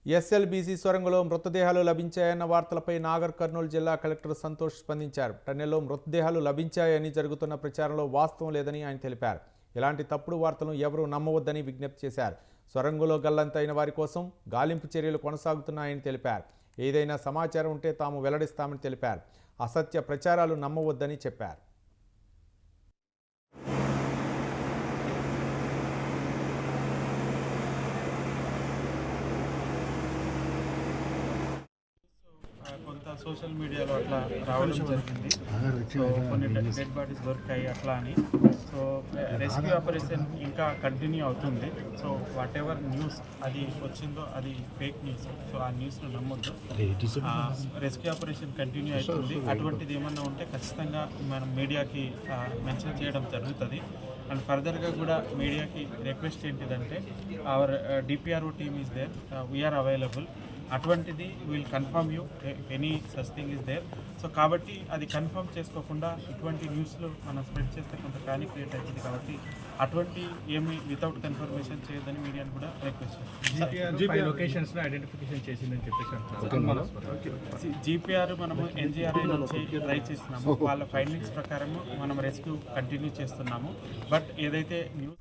SLBC సొరంగంలో మృతదేహాలు లభించాయన్న వార్తలపై నాగర్ కర్నూలు జిల్లా collector Santosh స్పందించారు. టన్నెల్లో మృతదేహాలు లభించాయని జరుగుతున్న ప్రచారంలో వాస్తవం లేదని ఆయన తెలిపారు. ఇలాంటి తప్పుడు వార్తలను ఎవరూ నమ్మవద్దని విజ్ఞప్తి చేశారు. సొరంగంలో గల్లంతైన వారి కోసం గాలింపు చర్యలు కొనసాగుతున్నాయని తెలిపారు. ఏదైనా సమాచారం ఉంటే తాము వెల్లడిస్తామని తెలిపారు. అసత్య ప్రచారాలు నమ్మవద్దని చెప్పారు. కొంత సోషల్ మీడియాలో అట్లా రావడం జరిగింది. సో కొన్ని డెడ్ బాడీస్ దొరికాయి అట్లా అని. సో రెస్క్యూ ఆపరేషన్ ఇంకా కంటిన్యూ అవుతుంది. సో వాట్ ఎవర్ న్యూస్ అది వచ్చిందో అది ఫేక్ న్యూస్. సో ఆ న్యూస్ను నమ్మొద్దు. రెస్క్యూ ఆపరేషన్ కంటిన్యూ అవుతుంది. అటువంటిది ఏమన్నా ఉంటే ఖచ్చితంగా మనం మీడియాకి మెన్షన్ చేయడం జరుగుతుంది. అండ్ ఫర్దర్గా కూడా మీడియాకి రిక్వెస్ట్ ఏంటిదంటే our DPRO team is there, we are available. అటువంటిది will confirm you any such thing is there. So కాబట్టి అది కన్ఫర్మ్ చేసుకోకుండా ఇటువంటి న్యూస్లు మనం స్ప్రెడ్ చేస్తే కొంత ప్యానిక్ క్రియేట్ అవుతుంది. కాబట్టి అటువంటి ఏమి వితౌట్ కన్ఫర్మేషన్ చేయొద్దని మీడియాని కూడా రిక్వెస్ట్ చేస్తాం. లొకేషన్స్లో ఐడెంటిఫికేషన్ చేసిందని చెప్పేసి జీపీఆర్ మనము ఎన్జీఆర్ఐ నుంచి ట్రై చేస్తున్నాము. వాళ్ళ ఫైండింగ్స్ ప్రకారము మనం రెస్క్యూ కంటిన్యూ చేస్తున్నాము. బట్ ఏదైతే న్యూస్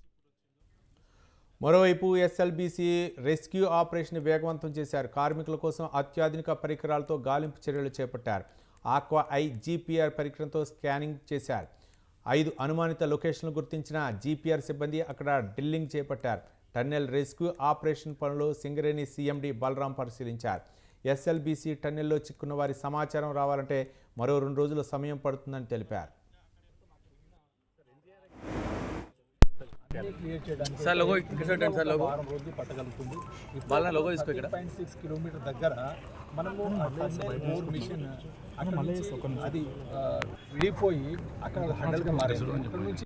మరోవైపు ఎస్ఎల్బీసీ రెస్క్యూ ఆపరేషన్ వేగవంతం చేశారు. కార్మికుల కోసం అత్యాధునిక పరికరాలతో గాలింపు చర్యలు చేపట్టారు. ఆక్వా ఐ జీపీఆర్ పరికరంతో స్కానింగ్ చేశారు. 5 అనుమానిత లొకేషన్లు గుర్తించిన జీపీఆర్ సిబ్బంది అక్కడ డ్రిల్లింగ్ చేపట్టారు. టన్నెల్ రెస్క్యూ ఆపరేషన్ పనులు సింగరేణి సీఎండీ బలరాం పరిశీలించారు. ఎస్ఎల్బీసీ టన్నెల్లో చిక్కున్న వారి సమాచారం రావాలంటే మరో 2 రోజుల సమయం పడుతుందని తెలిపారు. క్లియర్ చేయడానికి సార్ లోగో సార్ లోగో వారం రోజులు పట్టగలుగుతుంది. వాళ్ళ లోగో తీసుకో. ఇక్కడ 6 కిలోమీటర్ దగ్గర మనము బోర్ మిషన్ అక్కడ అది విడిపోయి అక్కడ హండల్గా మారేది. ఇక్కడ నుంచి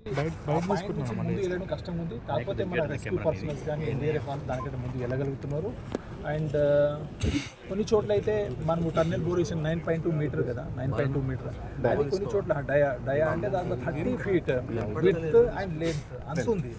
ముందు వెళ్ళడం కష్టం ఉంది. కాకపోతే మన రెస్క్యూ పర్సనల్స్ కానీ ఎన్డీఆర్ఎఫ్ వాళ్ళు దానికంటే ముందు వెళ్ళగలుగుతున్నారు. అండ్ కొన్ని చోట్ల అయితే మనము టన్నెల్ బోర్ వేసిన 9.2 మీటర్ కదా, 9.2 మీటర్. అది కొన్ని చోట్ల డయా అంటే దాంట్లో 30 ఫీట్ విడ్త్ అండ్ లెంత్ అంత ఉంది.